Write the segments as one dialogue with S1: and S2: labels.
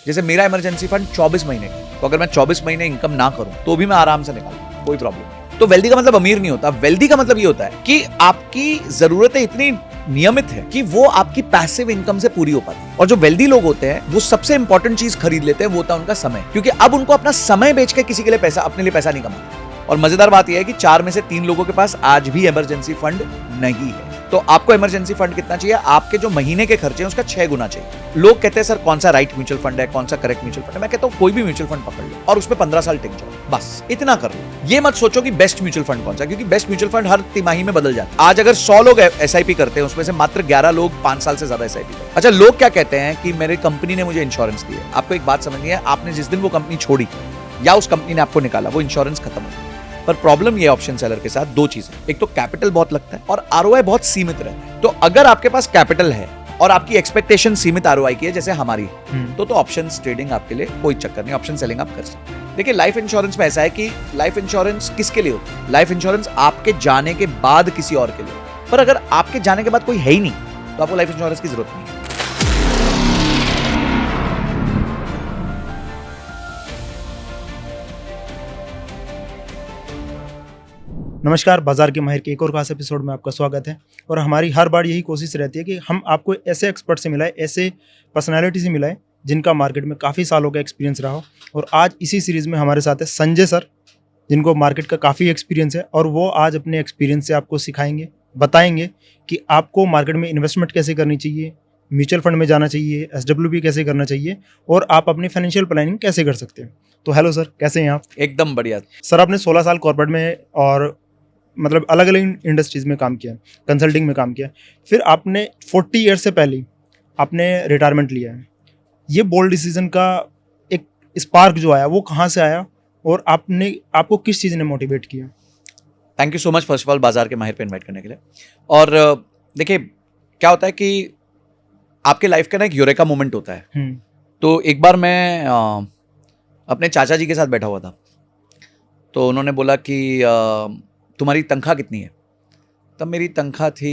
S1: जैसे मेरा emergency fund 24 महीने का, तो अगर मैं 24 महीने इनकम ना करूं तो भी मैं आराम से निकालूं, कोई प्रॉब्लम नहीं। तो वेल्दी का मतलब अमीर नहीं होता। वेल्दी का मतलब ये होता है कि आपकी जरूरतें इतनी नियमित है कि वो आपकी पैसिव इनकम से पूरी हो पाती है। और जो वेल्दी लोग होते हैं वो सबसे इंपॉर्टेंट चीज खरीद लेते हैं, वो होता है उनका समय, क्योंकि अब उनको अपना समय बेच के किसी के लिए पैसा, अपने लिए पैसा नहीं कमाना। और मजेदार बात यह है कि 4 में से 3 लोगों के पास आज भी इमरजेंसी फंड नहीं है। तो आपको इमरजेंसी फंड कितना चाहिए? आपके जो महीने के खर्चे हैं उसका 6 गुना चाहिए। लोग कहते हैं सर कौन सा राइट म्यूचुअल फंड है, कौन सा करेक्ट म्यूचुअल फंड है। मैं कहता हूं कोई भी म्यूचुअल फंड पकड़ लो और उसमें 15 साल टिक जाओ, बस इतना कर लो। ये मत सोचो कि बेस्ट म्यूचुअल फंड कौन सा, क्योंकि बेस्ट म्यूचुअल फंड हर तिमाही में बदल जाता है। आज अगर 100 लोग एसआईपी करते हैं उसमें से मात्र 11 लोग 5 साल से ज्यादा एसआईपी करते हैं। अच्छा, लोग क्या कहते हैं कि मेरी कंपनी ने मुझे इंश्योरेंस दी है। आपको एक बात समझनी है, आपने जिस दिन वो कंपनी छोड़ी या उस कंपनी ने आपको निकाला, वो इंश्योरेंस खत्म हो गया। पर प्रॉब्लम ये ऑप्शन सेलर के साथ 2 चीजें, एक तो कैपिटल बहुत लगता है और आरओआई बहुत सीमित रहता है। तो अगर आपके पास कैपिटल है और आपकी एक्सपेक्टेशन सीमित आरओआई की है जैसे हमारी, तो ऑप्शंस ट्रेडिंग आपके लिए कोई चक्कर नहीं, ऑप्शन सेलिंग आप कर सकते हैं। देखिए लाइफ इंश्योरेंस में ऐसा है कि लाइफ इंश्योरेंस किसके लिए होता है? लाइफ इंश्योरेंस आपके जाने के बाद किसी और के लिए। पर अगर आपके जाने के बाद कोई है ही नहीं तो आपको लाइफ इंश्योरेंस की जरूरत नहीं है।
S2: नमस्कार, बाजार के माहिर के एक और खास एपिसोड में आपका स्वागत है। और हमारी हर बार यही कोशिश रहती है कि हम आपको ऐसे एक्सपर्ट से मिलाएं, ऐसे पर्सनालिटी से मिलाएं जिनका मार्केट में काफ़ी सालों का एक्सपीरियंस रहा हो। और आज इसी सीरीज़ में हमारे साथ है संजय सर, जिनको मार्केट का काफ़ी एक्सपीरियंस है और वो आज अपने एक्सपीरियंस से आपको सिखाएंगे, बताएंगे कि आपको मार्केट में इन्वेस्टमेंट कैसे करनी चाहिए, म्यूचुअल फंड में जाना चाहिए, SWP कैसे करना चाहिए और आप अपनी फाइनेंशियल प्लानिंग कैसे कर सकते हैं। तो हेलो सर, कैसे हैं आप?
S1: एकदम बढ़िया
S2: सर, आपने 16 साल कॉर्पोरेट में और मतलब अलग अलग इंडस्ट्रीज़ में काम किया, कंसल्टिंग में काम किया, फिर आपने 40 ईयर से पहले आपने रिटायरमेंट लिया है। ये बोल्ड डिसीजन का एक स्पार्क जो आया वो कहाँ से आया और आपको किस चीज़ ने मोटिवेट किया?
S1: Thank you so much first of all बाजार के माहिर पे इनवाइट करने के लिए। और देखिए क्या होता है कि आपके लाइफ का ना एक यूरेका मोमेंट होता है। तो एक बार मैं अपने चाचा जी के साथ बैठा हुआ था, तो उन्होंने बोला कि तुम्हारी तनख्वाह कितनी है? तब मेरी तनख्वाह थी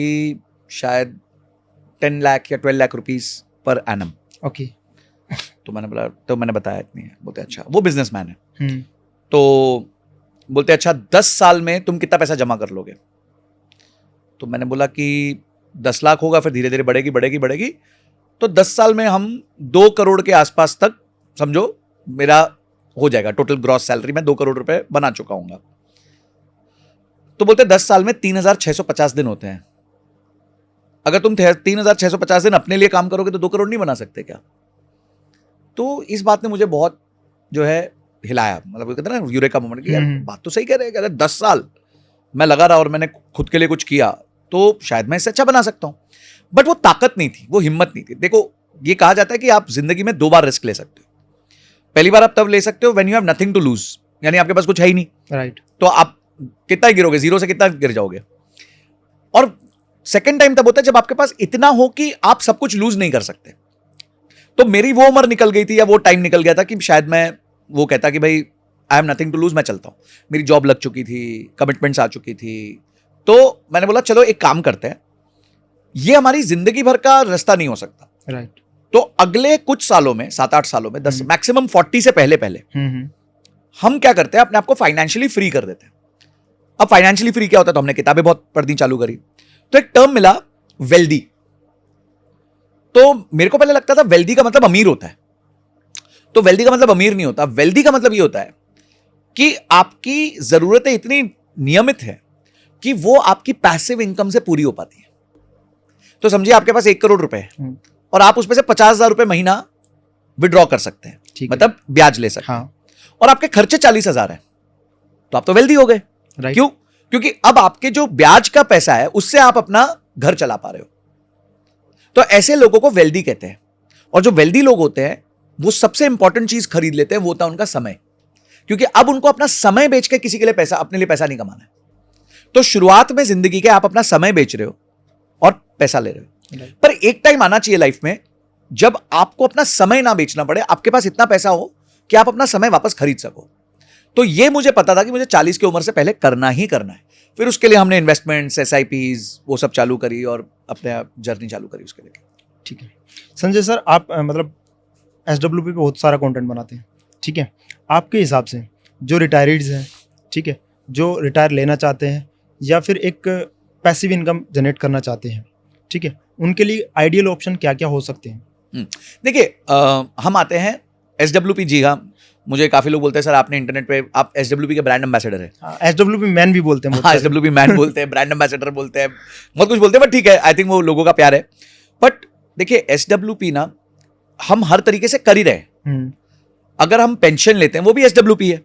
S1: शायद 10 लाख या 12 lakh rupees per annum.
S2: Okay.
S1: तो मैंने बताया इतनी है। बोलते अच्छा, वो बिजनेसमैन है। तो बोलते अच्छा 10 साल में तुम कितना पैसा जमा कर लोगे? तो मैंने बोला कि 10 लाख होगा, फिर धीरे धीरे बढ़ेगी। तो 10 साल में हम 2 करोड़ के आसपास तक समझो मेरा हो जाएगा। टोटल ग्रॉस सैलरी में 2 करोड़ रुपए बना चुका हूंगा। तो बोलते 10 साल में 3650 दिन होते हैं। अगर तुम 3650 दिन अपने लिए काम करोगे तो 2 करोड़ नहीं बना सकते क्या? तो इस बात ने मुझे बहुत जो है हिलाया। मतलब कहते हैं ना यूरेका मोमेंट कि यार बात तो सही कह रहे हैं। अगर 10 साल मैं लगा रहा और मैंने खुद के लिए कुछ किया तो शायद मैं इससे अच्छा बना सकता हूं। बट वो ताकत नहीं थी, वो हिम्मत नहीं थी। देखो, ये कहा जाता है कि आप जिंदगी में 2 बार रिस्क ले सकते हो। पहली बार आप तब ले सकते हो when you have nothing to lose, यानी आपके पास कुछ है ही नहीं।
S2: राइट।
S1: तो आप कितना गिरोगे, 0 से कितना गिर जाओगे। और सेकंड टाइम तब होता है जब आपके पास इतना हो कि आप सब कुछ लूज नहीं कर सकते। तो मेरी वो उम्र निकल गई थी या वो टाइम निकल गया था कि शायद मैं वो कहता कि भाई I have nothing to lose, मैं चलता हूं। मेरी जॉब लग चुकी थी, कमिटमेंट्स आ चुकी थी। तो मैंने बोला चलो एक काम करते हैं, ये हमारी जिंदगी भर का रास्ता नहीं हो सकता।
S2: राइट।
S1: तो अगले कुछ सालों में, 7-8 सालों में, 10 मैक्सिमम 40 से पहले हम क्या करते हैं, अपने आप को फाइनेंशियली फ्री कर देते हैं। अब फाइनेंशियली फ्री क्या होता है? तो हमने किताबें बहुत पढ़नी चालू करी, तो एक टर्म मिला वेल्दी। तो मेरे को पहले लगता था वेल्दी का मतलब अमीर होता है। तो वेल्दी का मतलब अमीर नहीं होता। वेल्दी का मतलब ये होता है कि आपकी जरूरतें इतनी नियमित है कि वो आपकी पैसिव इनकम से पूरी हो पाती है। तो समझिए आपके पास 1 करोड़ रुपए है और आप उसमें से 50,000 रुपए महीना विड्रॉ कर सकते हैं, मतलब ब्याज ले सकते हैं। और आपके खर्चे 40,000 है, तो आप तो वेल्दी हो गए। क्यों? क्योंकि अब आपके जो ब्याज का पैसा है उससे आप अपना घर चला पा रहे हो। तो ऐसे लोगों को वेल्दी कहते हैं। और जो वेल्दी लोग होते हैं वो सबसे इंपॉर्टेंट चीज खरीद लेते हैं, वो होता है उनका समय। क्योंकि अब उनको अपना समय बेच के किसी के लिए पैसा, अपने लिए पैसा नहीं कमाना है। तो शुरुआत में जिंदगी के आप अपना समय बेच रहे हो और पैसा ले रहे हो। पर एक टाइम आना चाहिए लाइफ में जब आपको अपना समय ना बेचना पड़े, आपके पास इतना पैसा हो कि आप अपना समय वापस खरीद सको। तो ये मुझे पता था कि मुझे 40 की उम्र से पहले करना ही करना है। फिर उसके लिए हमने इन्वेस्टमेंट्स, SIPs वो सब चालू करी और अपने जर्नी चालू करी उसके लिए।
S2: ठीक है संजय सर, आप मतलब SWP पे बहुत सारा कंटेंट बनाते हैं, ठीक है। आपके हिसाब से जो रिटायरीज हैं, ठीक है, जो रिटायर लेना चाहते हैं या फिर एक पैसिव इनकम जनरेट करना चाहते हैं, ठीक है, उनके लिए आइडियल ऑप्शन क्या क्या हो सकते हैं?
S1: देखिए, हम आते हैं SWP। जी हाँ, मुझे काफी लोग बोलते हैं सर आपने इंटरनेट पे आप SWP के ब्रांड एम्बेसडर है।
S2: SWP मैन भी बोलते हैं, बहुत
S1: हाँ,
S2: सारे।
S1: SWP मैन बोलते हैं, ब्रांड एम्बेसडर बोलते हैं, बहुत कुछ बोलते हैं, बट ठीक है, आई थिंक वो लोगों का प्यार है। बट देखिए, SWP ना हम हर तरीके से कर ही रहे हैं।
S2: हम्म,
S1: अगर हम पेंशन लेते हैं वो भी SWP है।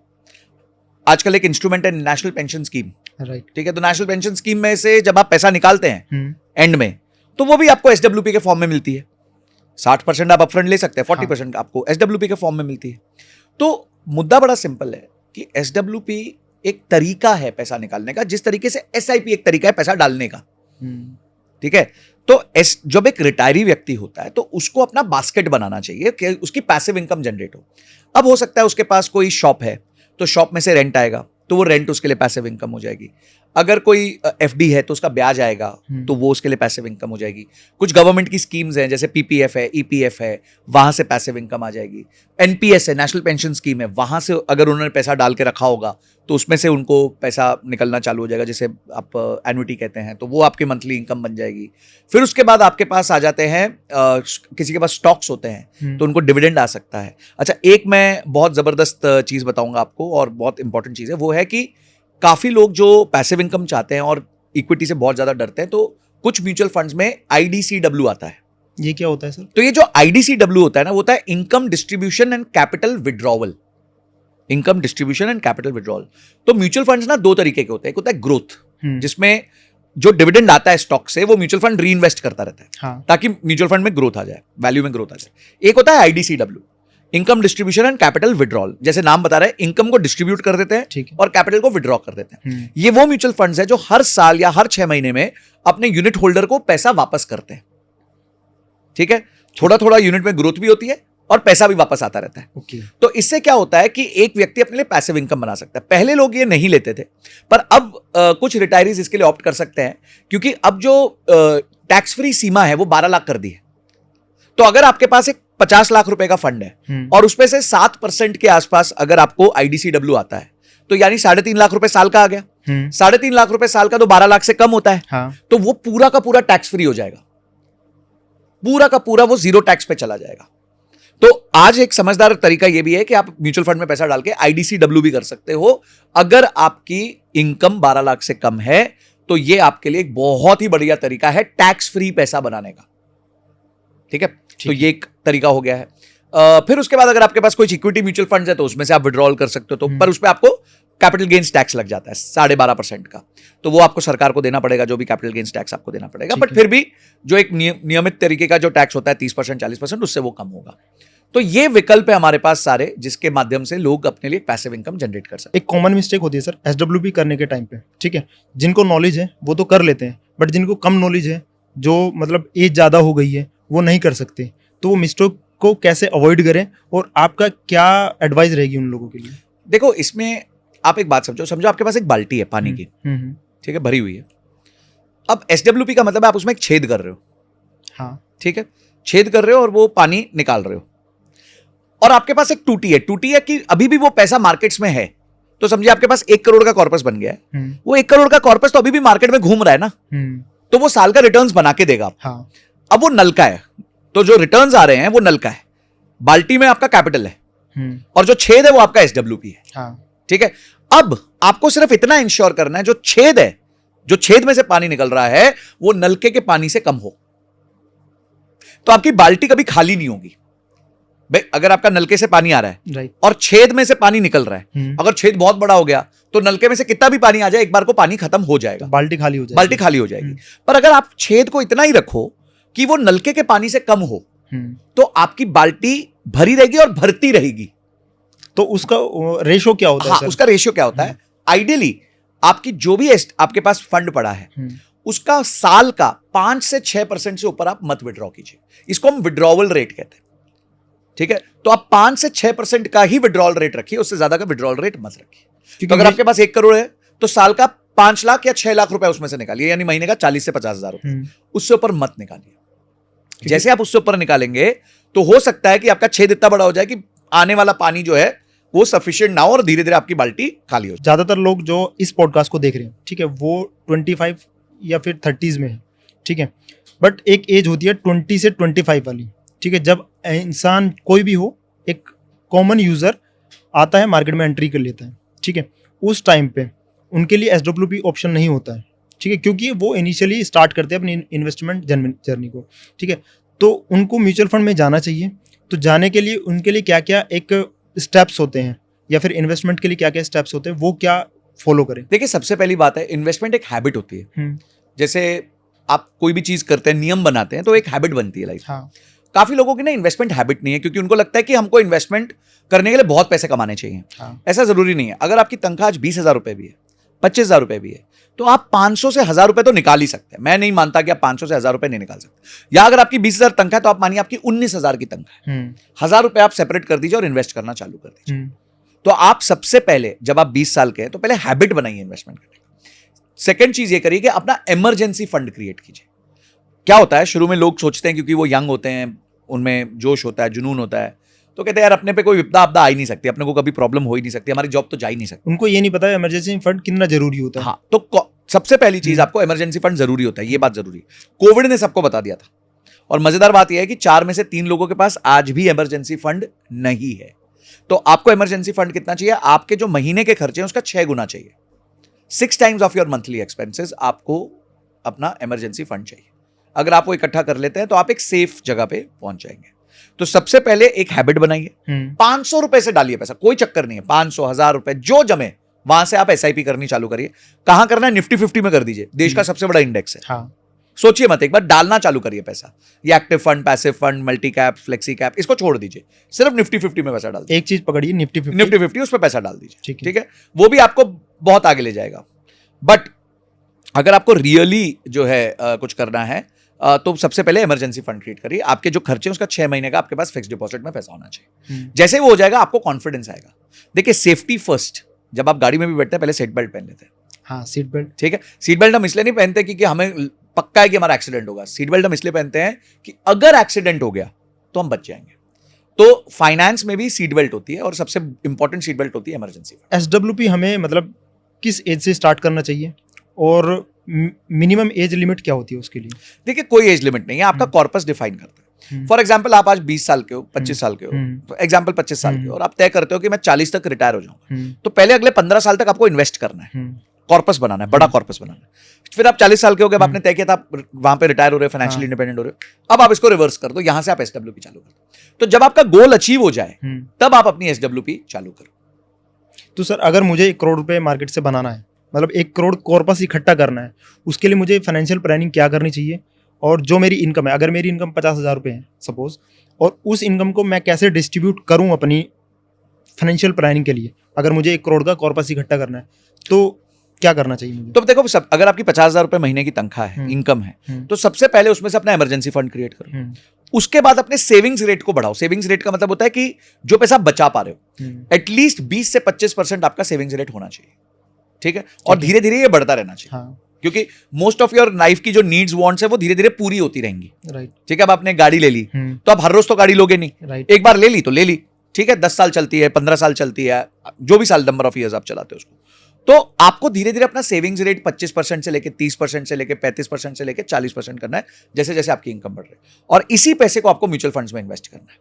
S1: आजकल एक इंस्ट्रूमेंट है नेशनल पेंशन स्कीम,
S2: राइट।
S1: ठीक है। तो नेशनल पेंशन स्कीम में से जब आप पैसा निकालते हैं
S2: हम्म,
S1: एंड में, तो वो भी आपको SWP के फॉर्म में मिलती है। 60% आप अपफ्रंट ले सकते हैं, 40% आपको SWP के फॉर्म में मिलती है। तो मुद्दा बड़ा सिंपल है कि SWP एक तरीका है पैसा निकालने का, जिस तरीके से SIP एक तरीका है पैसा डालने का,
S2: हम्म,
S1: ठीक है। तो जब एक रिटायरी व्यक्ति होता है तो उसको अपना बास्केट बनाना चाहिए कि उसकी पैसिव इनकम जनरेट हो। अब हो सकता है उसके पास कोई शॉप है तो शॉप में से रेंट आएगा, तो वो रेंट उसके लिए पैसिव इनकम हो जाएगी। अगर कोई FD है तो उसका ब्याज आएगा, तो वो उसके लिए पैसिव इनकम हो जाएगी। कुछ गवर्नमेंट की स्कीम्स हैं जैसे PPF है, EPF है, वहां से पैसिव इनकम आ जाएगी। NPS है, नेशनल पेंशन स्कीम है, वहां से अगर उन्होंने पैसा डाल के रखा होगा तो उसमें से उनको पैसा निकलना चालू हो जाएगा, जिसे आप एन्युटी कहते हैं, तो वो आपकी मंथली इनकम बन जाएगी। फिर उसके बाद आपके पास आ जाते हैं किसी के पास स्टॉक्स होते हैं तो उनको डिविडेंड आ सकता है। अच्छा, एक मैं बहुत जबरदस्त चीज बताऊंगा आपको और बहुत इंपॉर्टेंट चीज है, वो है कि काफी लोग जो पैसिव इनकम चाहते हैं और इक्विटी से बहुत ज्यादा डरते हैं, तो कुछ म्यूचुअल फंड्स में IDCW आता है।
S2: ये क्या होता है सर?
S1: तो ये जो IDCW होता है ना, वो होता है income distribution and capital withdrawal. Income distribution and capital withdrawal. तो म्यूचुअल फंड्स ना दो तरीके के होते हैं। एक होता है ग्रोथ, जिसमें जो डिविडेंड आता है स्टॉक से वो म्यूचुअल फंड री इन्वेस्ट करता रहता है,
S2: हाँ,
S1: ताकि म्यूचुअल फंड में ग्रोथ आ जाए, वैल्यू में ग्रोथ आ जाए। एक होता है IDCW, income distribution and capital withdrawal. जैसे नाम बता रहा है, इनकम को डिस्ट्रीब्यूट कर देते हैं,
S2: ठीक है।
S1: और कैपिटल को विड्रॉ कर देते हैं। ये वो म्यूचुअल फंड्स है जो हर साल या हर 6 महीने में अपने यूनिट होल्डर को पैसा वापस करते हैं, ठीक है। थोड़ा थोड़ा यूनिट में ग्रोथ भी होती है और पैसा भी वापस आता रहता है।
S2: ओके।
S1: तो इससे क्या होता है कि एक व्यक्ति अपने लिए पैसिव इनकम बना सकता है। पहले लोग ये नहीं लेते थे, पर अब कुछ रिटायरीज इसके लिए ऑप्ट कर सकते हैं, क्योंकि अब जो टैक्स फ्री सीमा है वो 12 लाख कर दी है। तो अगर आपके पास एक 50 लाख रुपए का फंड है और उसमें से 7% के आसपास अगर आपको IDCW आता है, तो यानी 3.5 लाख रुपए साल का आ गया। 3.5 लाख रुपए साल का तो 12 लाख से कम होता है,
S2: हाँ,
S1: तो वो पूरा का पूरा टैक्स फ्री हो जाएगा, पूरा का पूरा वो जीरो टैक्स पे चला जाएगा। तो आज एक समझदार तरीका यह भी है कि आप म्यूचुअल फंड में पैसा डाल के IDCW भी कर सकते हो। अगर आपकी इनकम 12 लाख से कम है तो यह आपके लिए एक बहुत ही बढ़िया तरीका है टैक्स फ्री पैसा बनाने का, ठीक है। तो ये एक तरीका हो गया है। फिर उसके बाद अगर आपके पास कोई इक्विटी म्यूचुअल फंड है तो उसमें से आप विड्रॉल कर सकते हो, तो पर उसमें आपको कैपिटल गेन्स टैक्स लग जाता है 12.5% का, तो वो आपको सरकार को देना पड़ेगा, जो भी कैपिटल गेन्स टैक्स आपको देना पड़ेगा। बट फिर भी जो एक नियमित तरीके का जो टैक्स होता है 30% 40%, उससे वो कम होगा। तो ये विकल्प है हमारे पास सारे, जिसके माध्यम से लोग अपने लिए पैसिव इनकम जनरेट कर सकते हैं।
S2: एक कॉमन मिस्टेक होती है सर SWP करने के टाइम पे, ठीक है। जिनको नॉलेज है वो तो कर लेते हैं, बट जिनको कम नॉलेज है, जो मतलब एज ज़्यादा हो गई है, वो नहीं कर सकते। तो वो मिस्टेक को कैसे अवॉइड करें और आपका क्या एडवाइस रहेगी उन लोगों के लिए?
S1: देखो, इसमें आप एक बात समझो आपके पास एक बाल्टी है पानी की, ठीक है, भरी हुई है। अब SWP का मतलब है आप उसमें एक छेद कर रहे हो,
S2: हाँ,
S1: ठीक है, छेद कर रहे हो और वो पानी निकाल रहे हो, और आपके पास एक टूटी है कि अभी भी वो पैसा मार्केट्स में है। तो समझिए आपके पास 1 करोड़ का कॉर्पस बन गया है, वो 1 करोड़ का कॉर्पस तो अभी भी मार्केट में घूम रहा है ना, तो वो साल का रिटर्न्स बना के देगा।
S2: हाँ,
S1: अब वो नल का है, तो जो रिटर्न्स आ रहे हैं वो नल का है, बाल्टी में आपका कैपिटल है, और जो छेद है वो आपका SWP है,
S2: हाँ,
S1: ठीक है। अब आपको सिर्फ इतना इंश्योर करना है, जो छेद है, जो छेद में से पानी निकल रहा है, वो नलके के पानी से कम हो, तो आपकी बाल्टी कभी खाली नहीं होगी। भाई, अगर आपका नलके से पानी आ रहा है
S2: राइट,
S1: और छेद में से पानी निकल रहा है, अगर छेद बहुत बड़ा हो गया तो नलके में से कितना भी पानी आ जाए, एक बार को पानी खत्म हो जाएगा,
S2: बाल्टी खाली हो जाएगी।
S1: बाल्टी खाली हो जाएगी। पर अगर आप छेद को इतना ही रखो कि वो नलके के पानी से कम हो, तो आपकी बाल्टी भरी रहेगी और भरती रहेगी।
S2: तो उसका रेशो क्या होता है सर?
S1: उसका रेशियो क्या होता है? आइडियली आपकी जो भी आपके पास फंड पड़ा है, उसका साल का 5 से 6% से ऊपर आप मत विड्रॉ कीजिए। इसको हम विड्रॉवल रेट कहते हैं, ठीक है। तो आप 5 से 6% का ही विड्रॉल रेट रखिए, उससे ज्यादा का विड्रॉल रेट मत रखिए। तो अगर आपके पास 1 करोड़ है तो साल का 5 लाख या 6 लाख रुपए उसमें से निकालिए, यानी महीने का 40 से 50 हजार रुपए, उससे ऊपर मत निकालिए। जैसे आप उससे ऊपर निकालेंगे तो हो सकता है कि आपका छेद इतना बड़ा हो जाए कि आने वाला पानी जो है वो सफिशिएंट ना हो और धीरे धीरे आपकी बाल्टी खाली हो जाए।
S2: ज़्यादातर लोग जो इस पॉडकास्ट को देख रहे हैं, ठीक है, वो 25 या फिर 30s में है, ठीक है, बट एक एज होती है 20 से 25 वाली, ठीक है, जब इंसान कोई भी हो, एक कॉमन यूज़र आता है, मार्केट में एंट्री कर लेता है, ठीक है, उस टाइम पे उनके लिए SWP ऑप्शन नहीं होता है, ठीक है, क्योंकि वो इनिशियली स्टार्ट करते हैं अपनी इन्वेस्टमेंट जर्नी को, ठीक है, तो उनको म्यूचुअल फंड में जाना चाहिए। तो जाने के लिए उनके लिए क्या क्या एक स्टेप्स होते हैं, या फिर इन्वेस्टमेंट के लिए क्या क्या स्टेप्स होते हैं, वो क्या फॉलो करें?
S1: देखिए, सबसे पहली बात है, इन्वेस्टमेंट एक हैबिट होती है। जैसे आप कोई भी चीज करते हैं, नियम बनाते हैं, तो एक हैबिट बनती है लाइफ।
S2: हाँ,
S1: काफी लोगों की ना इन्वेस्टमेंट हैबिट नहीं है, क्योंकि उनको लगता है कि हमको इन्वेस्टमेंट करने के लिए बहुत पैसे कमाने चाहिए।
S2: हाँ,
S1: ऐसा जरूरी नहीं है। अगर आपकी तनख्वाह आज 20,000 रुपए भी है, 25,000 रुपए भी है, तो आप 500 से 1,000 रुपए तो निकाल ही सकते हैं। मैं नहीं मानता कि आप 500 से 1,000 रुपए नहीं निकाल सकते। या अगर आपकी 20,000 तनख्वाह है, तो आप मानिए आपकी 19,000 की तनख्वाह है, 1,000 रुपए आप सेपरेट कर दीजिए और इन्वेस्ट करना चालू कर दीजिए। तो आप सबसे पहले, जब आप 20 साल के हैं, तो पहले हैबिट बनाइए इन्वेस्टमेंट करने का। सेकंड चीज ये करिए कि अपना इमरजेंसी फंड क्रिएट कीजिए। क्या होता है, शुरू में लोग सोचते हैं, क्योंकि वो यंग होते हैं, उनमें जोश होता है, जुनून होता है, तो कहते हैं यार अपने पे कोई विपदा आपदा आ ही नहीं सकती, अपने को कभी प्रॉब्लम हो ही नहीं सकती, हमारी जॉब तो जा ही नहीं सकती।
S2: उनको ये नहीं पता इमरजेंसी फंड कितना जरूरी होता है।
S1: हाँ, तो सबसे पहली चीज आपको इमरजेंसी फंड जरूरी होता है, ये बात जरूरी है। कोविड ने सबको बता दिया था। और मजेदार बात यह है कि 4 में से 3 लोगों के पास आज भी इमरजेंसी फंड नहीं है। तो आपको इमरजेंसी फंड कितना चाहिए? आपके जो महीने के खर्चे हैं उसका 6 गुना चाहिए। 6 times of your monthly expenses आपको अपना इमरजेंसी फंड चाहिए। अगर आप वो इकट्ठा कर लेते हैं तो आप एक सेफ जगह पे पहुंच जाएंगे। तो सबसे पहले एक हैबिट बनाइए, 500 रुपए से डालिए पैसा, कोई चक्कर नहीं है, 500 1,000 रुपए जो जमे वहां से आप SIP करनी चालू करिए। कहां करना है? निफ्टी 50 में कर दीजिए, देश का सबसे बड़ा इंडेक्स है।
S2: हाँ,
S1: सोचिए मत, एक बार डालना चालू करिए पैसा। ये active fund, passive fund, multi cap, flexi cap, इसको छोड़ दीजिए, सिर्फ निफ्टी 50 में पैसा डाल दीजिए।
S2: एक चीज पकड़िए, निफ्टी
S1: 50 उस पर पैसा डाल दीजिए,
S2: ठीक
S1: है, वो भी आपको बहुत आगे ले जाएगा। बट अगर आपको रियली जो है कुछ करना है, तो सबसे पहले इमरजेंसी फंड क्रिएट करिए। आपके जो खर्चे हैं उसका 6 महीने का आपके पास फिक्स डिपॉजिट में पैसा होना चाहिए। जैसे ही वो हो जाएगा आपको कॉन्फिडेंस आएगा। देखिए, सेफ्टी फर्स्ट। जब आप गाड़ी में भी बैठते हैं पहले सीट बेल्ट पहन लेते हैं।
S2: हाँ, सीट बेल्ट,
S1: ठीक है। सीट बेल्ट हम इसलिए नहीं पहनते क्योंकि हमें पक्का है कि हमारा एक्सीडेंट होगा। सीट बेल्ट हम इसलिए पहनते हैं कि अगर एक्सीडेंट हो गया तो हम बच जाएंगे। तो फाइनेंस में भी सीट बेल्ट होती है और सबसे इंपॉर्टेंट सीट बेल्ट होती है इमरजेंसी फंड।
S2: SWP हमें मतलब किस एज से स्टार्ट करना चाहिए और मिनिमम एज लिमिट क्या होती है उसके लिए?
S1: देखिए, कोई एज लिमिट नहीं है, आपका कॉर्पस डिफाइन करता है। फॉर एग्जाम्पल, आप आज 20 साल के हो, 25 साल के हो, तो एग्जाम्पल 25 साल के हो, और आप तय करते हो कि मैं 40 तक रिटायर हो जाऊंगा, तो पहले अगले 15 साल तक आपको इन्वेस्ट करना है, कॉर्पस बनाना है, बड़ा कॉर्पस बनाना है। फिर आप 40 साल के हो गए, आपने तय किया था, आप वहां पे रिटायर हो रहे हो, फाइनेंशियली इंडिपेंडेंट हो रहे हो, अब आप इसको रिवर्स कर दो, यहां से आप SWP चालू कर दो। तो जब आपका गोल अचीव हो जाए तब आप अपनी SWP चालू करो।
S2: तो सर, अगर मुझे 1 करोड़ रुपए मार्केट से बनाना है, मतलब 1 करोड़ कॉर्पस इकट्ठा करना है, उसके लिए मुझे फाइनेंशियल प्लानिंग क्या करनी चाहिए? और जो मेरी इनकम है, अगर मेरी इनकम 50,000 रुपये है सपोज, और उस इनकम को मैं कैसे डिस्ट्रीब्यूट करूं अपनी फाइनेंशियल प्लानिंग के लिए, अगर मुझे 1 करोड़ का कॉर्पस इकट्ठा करना है, तो क्या करना चाहिए मुझे?
S1: तो देखो, अगर आपकी 50,000 रुपए महीने की तनख्वाह है, इनकम है, तो सबसे पहले उसमें से अपना इमरजेंसी फंड क्रिएट करो। उसके बाद अपने सेविंग्स रेट को बढ़ाओ। सेविंग्स रेट का मतलब होता है कि जो पैसा बचा पा रहे हो, एटलीस्ट 20 से 25% आपका सेविंग्स रेट होना चाहिए। ठीक है, और धीरे धीरे ये बढ़ता रहना चाहिए।
S2: हाँ,
S1: क्योंकि मोस्ट ऑफ योर लाइफ की जो नीड्स वांट्स है वो धीरे धीरे पूरी होती रहेंगी।
S2: राइट,
S1: ठीक है। अब आपने गाड़ी ले ली, तो आप हर रोज तो गाड़ी लोगे नहीं,
S2: राइट,
S1: एक बार ले ली तो ले ली, ठीक है, 10 साल चलती है, 15 साल चलती है, जो भी साल नंबर ऑफ ईयर्स आप चलाते हो उसको, तो आपको धीरे धीरे अपना सेविंग्स रेट 25% से लेके 30% से लेके 35% से लेके 40% करना है, जैसे जैसे आपकी इनकम बढ़ रही है। और इसी पैसे को आपको म्यूचुअल फंड्स में इन्वेस्ट करना है।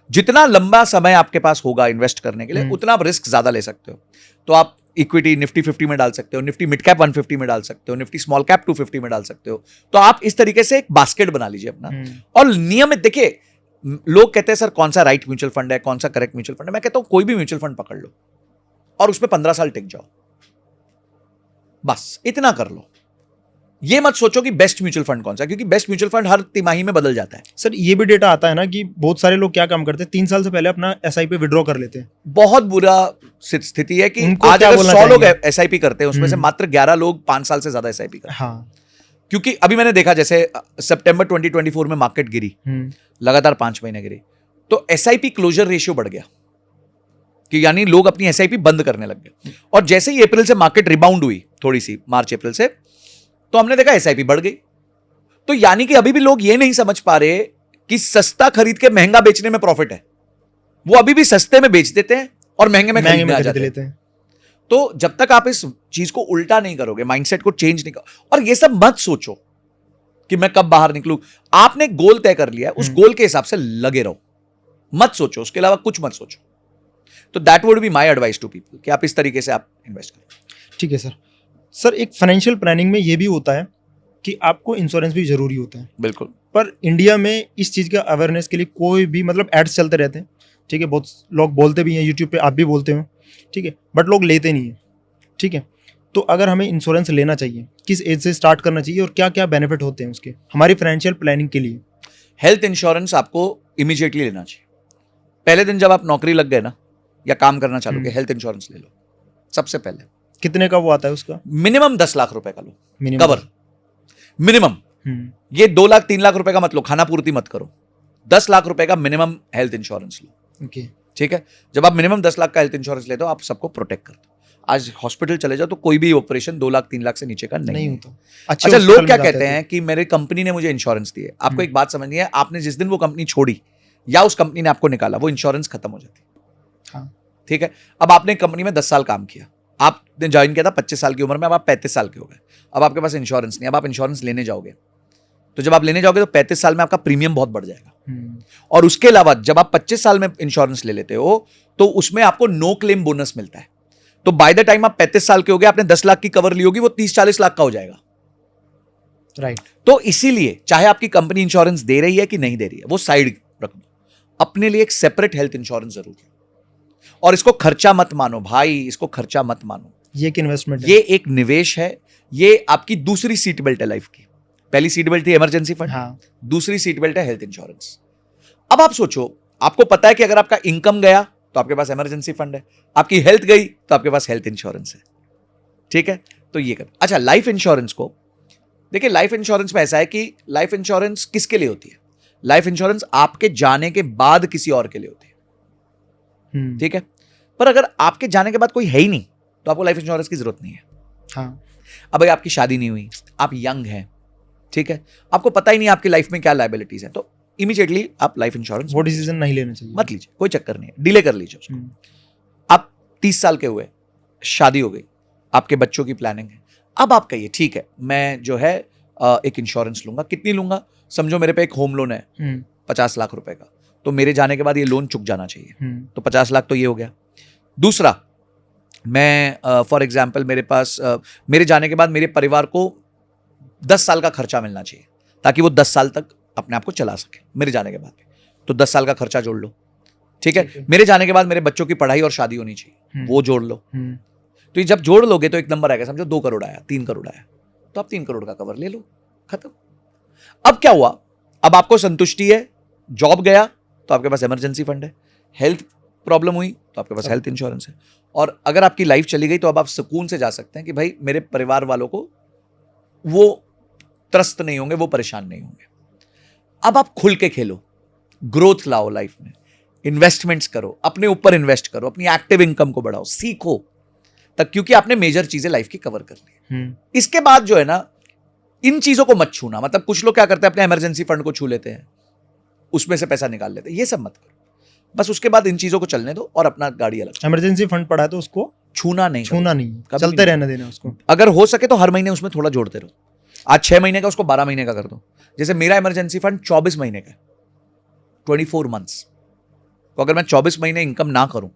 S1: जितना लंबा समय आपके पास होगा इन्वेस्ट करने के लिए, उतना आप रिस्क ज्यादा ले सकते हो। तो आप इक्विटी निफ्टी 50 में डाल सकते हो, निफ्टी मिड कैप 150 में डाल सकते हो, निफ्टी स्मॉल कैप 250 में डाल सकते हो। तो आप इस तरीके से एक बास्केट बना लीजिए अपना, और नियमित देखिए। लोग कहते हैं सर कौन सा राइट म्यूचुअल फंड है, कौन सा करेक्ट म्यूचुअल फंड है। मैं कहता हूं कोई भी म्यूचुअल फंड पकड़ लो और उसमें 15 साल टिक जाओ, बस इतना कर लो। ये मत सोचो कि बेस्ट म्यूचुअल फंड कौन सा है, क्योंकि बेस्ट म्यूचुअल फंड हर तिमाही में बदल जाता है।
S2: सर, ये भी डेटा आता है ना कि बहुत सारे लोग क्या काम करते हैं, 3 साल से पहले अपना SIP विड्रॉ कर लेते हैं।
S1: बहुत बुरा स्थिति है कि
S2: उनको
S1: आज
S2: क्या
S1: अगर
S2: बोलना
S1: 100 लोग
S2: चाहिए?
S1: SIP करते हैं, उसमें से मात्र 11 लोग 5 साल से ज्यादा SIP करते हैं।
S2: हाँ,
S1: क्योंकि अभी मैंने देखा, जैसे सितंबर 2024 में मार्केट गिरी, लगातार 5 महीने गिरी, तो SIP क्लोजर रेशियो बढ़ गया, कि यानी लोग अपनी SIP बंद करने लग गए। और जैसे ही अप्रैल से मार्केट रिबाउंड हुई थोड़ी सी, मार्च अप्रैल से, तो हमने देखा SIP बढ़ गई। तो यानी कि अभी भी लोग ये नहीं समझ पा रहे कि सस्ता खरीद के महंगा बेचने में प्रॉफिट है, वो अभी भी सस्ते में बेच देते हैं और महंगे में खरीदने आ जाते हैं।
S2: लेते हैं।
S1: तो जब तक आप इस चीज को उल्टा नहीं करोगे, माइंडसेट को चेंज नहीं करोगे, और ये सब मत सोचो कि मैं कब बाहर निकलूं। आपने गोल तय कर लिया है, उस गोल के हिसाब से लगे रहो, मत सोचो, उसके अलावा कुछ मत सोचो। तो that would be my advice to people कि आप इस तरीके से आप इन्वेस्ट करो।
S2: ठीक है सर। सर एक फाइनेंशियल प्लानिंग में ये भी होता है कि आपको इंश्योरेंस भी जरूरी होता है,
S1: बिल्कुल।
S2: पर इंडिया में इस चीज़ का अवेयरनेस के लिए कोई भी मतलब एड्स चलते रहते हैं, ठीक है, बहुत लोग बोलते भी हैं, यूट्यूब पे आप भी बोलते हो, ठीक है, बट लोग लेते नहीं हैं, ठीक है। तो अगर हमें इंश्योरेंस लेना चाहिए, किस एज से स्टार्ट करना चाहिए और क्या क्या बेनिफिट होते हैं उसके हमारी फाइनेंशियल प्लानिंग के लिए?
S1: हेल्थ इंश्योरेंस आपको इमीडिएटली लेना चाहिए। पहले दिन जब आप नौकरी लग गए ना या काम करना चालू किया, हेल्थ इंश्योरेंस ले लो सबसे पहले।
S2: कितने का वो आता है उसका?
S1: मिनिमम 10 लाख रुपए का लो,
S2: मिनिमम
S1: कवर मिनिमम। ये 2 लाख 3 लाख रुपए का मत लो, खाना पूर्ति मत करो। 10 लाख रुपए का मिनिमम हेल्थ इंश्योरेंस लो।
S2: ओके,
S1: ठीक है। जब आप मिनिमम 10 लाख का हेल्थ इंश्योरेंस लेते हो, आप सबको प्रोटेक्ट करते हो। आज हॉस्पिटल चले जाओ तो कोई भी ऑपरेशन 2 लाख 3 लाख से नीचे का नहीं होता। अच्छा, लोग क्या कहते हैं कि मेरे कंपनी ने मुझे इंश्योरेंस दी है। आपको एक बात समझनी है, आपने जिस दिन वो कंपनी छोड़ी या उस कंपनी ने आपको निकाला, वो इंश्योरेंस खत्म हो जाती है।
S2: हाँ।
S1: ठीक है। अब आपने कंपनी में 10 साल काम किया, आपने ज्वाइन किया था 25 साल की उम्र में, अब आप 35 साल के हो गए, अब आपके पास इंश्योरेंस नहीं, अब आप इंश्योरेंस लेने जाओगे, तो जब आप लेने जाओगे तो 35 साल में आपका प्रीमियम बहुत बढ़ जाएगा। और उसके अलावा जब आप 25 साल में इंश्योरेंस ले लेते हो तो उसमें आपको नो क्लेम बोनस मिलता है। तो बाय द टाइम आप 35 साल के हो गए, आपने 10 लाख की कवर ली होगी, वो 30-40 लाख का हो जाएगा।
S2: राइट।
S1: तो इसीलिए चाहे आपकी कंपनी इंश्योरेंस दे रही है कि नहीं दे रही है, वो साइड रख दो, अपने लिए एक सेपरेट हेल्थ इंश्योरेंस जरूर लो। और इसको खर्चा मत मानो भाई, इसको खर्चा मत मानो।
S2: ये एक इन्वेस्टमेंट है,
S1: ये एक निवेश है। ये आपकी दूसरी सीट बेल्ट है लाइफ की। पहली सीट बेल्ट थी इमरजेंसी फंड,
S2: हाँ।
S1: दूसरी सीट बेल्ट है हेल्थ इंश्योरेंस। अब आप सोचो, आपको पता है कि अगर आपका इनकम गया तो आपके पास इमरजेंसी फंड है, आपकी हेल्थ गई तो आपके पास हेल्थ इंश्योरेंस है। ठीक है, तो ये कर। अच्छा, लाइफ इंश्योरेंस को देखिए, लाइफ इंश्योरेंस में ऐसा है कि लाइफ इंश्योरेंस किसके लिए होती है? लाइफ इंश्योरेंस आपके जाने के बाद किसी और के लिए होती है। ठीक है, पर अगर आपके जाने के बाद कोई है ही नहीं तो आपको लाइफ इंश्योरेंस की जरूरत नहीं है।
S2: हाँ।
S1: अब अगर आपकी शादी नहीं हुई, आप यंग हैं, ठीक है, आपको पता ही नहीं आपकी लाइफ में क्या लायबिलिटीज है, तो इमीडिएटली आप लाइफ इंश्योरेंस
S2: वो डिसीजन नहीं लेना चाहिए,
S1: मत लीजिए, कोई चक्कर नहीं है, डिले कर लीजिए उसको। आप 30 साल के हुए, शादी हो गई, आपके बच्चों की प्लानिंग है, अब आप कहिए ठीक है मैं जो है एक इंश्योरेंस लूंगा। कितनी लूंगा? समझो मेरे पे एक होम लोन है 50 लाख रुपए का, तो मेरे जाने के बाद ये लोन चुक जाना चाहिए, तो 50 लाख तो ये हो गया। दूसरा, मैं फॉर एग्जाम्पल मेरे पास मेरे जाने के बाद मेरे परिवार को 10 साल का खर्चा मिलना चाहिए ताकि वो 10 साल तक अपने आप को चला सके मेरे जाने के बाद, तो 10 साल का खर्चा जोड़ लो। ठीक है, मेरे जाने के बाद मेरे बच्चों की पढ़ाई और शादी होनी चाहिए, वो जोड़ लो। तो ये जब जोड़ लोगे तो एक नंबर आएगा, समझो 2 करोड़ आया, 3 करोड़ आया, तो आप 3 करोड़ का कवर ले लो, खत्म। अब क्या हुआ? अब आपको संतुष्टि है, जॉब गया तो आपके पास इमरजेंसी फंड है, हेल्थ प्रॉब्लम हुई तो आपके पास हेल्थ इंश्योरेंस है, और अगर आपकी लाइफ चली गई तो अब आप सुकून से जा सकते हैं कि भाई मेरे परिवार वालों को वो त्रस्त नहीं होंगे, वो परेशान नहीं होंगे। अब आप खुल के खेलो, ग्रोथ लाओ लाइफ में, इन्वेस्टमेंट्स करो, अपने ऊपर इन्वेस्ट करो, अपनी एक्टिव इनकम को बढ़ाओ, सीखो तक, क्योंकि आपने मेजर चीजें लाइफ की कवर कर ली। इसके बाद जो है ना, इन चीजों को मत छूना। मतलब कुछ लोग क्या करते हैं, अपने इमरजेंसी फंड को छू लेते हैं, उसमें से पैसा निकाल लेते हैं, ये सब मत करो। बस उसके बाद इन चीजों को चलने दो और अपना गाड़ी अलग।
S2: इमरजेंसी फंड पड़ा है तो उसको
S1: छूना नहीं,
S2: चलते रहने देना उसको।
S1: अगर हो सके तो हर महीने उसमें थोड़ा जोड़ते रहो। आज 6 महीने का, उसको 12 महीने का कर दो। जैसे मेरा इमरजेंसी फंड 24 महीने का, 24 मंथ्स, तो अगर मैं 24 महीने इनकम ना करूं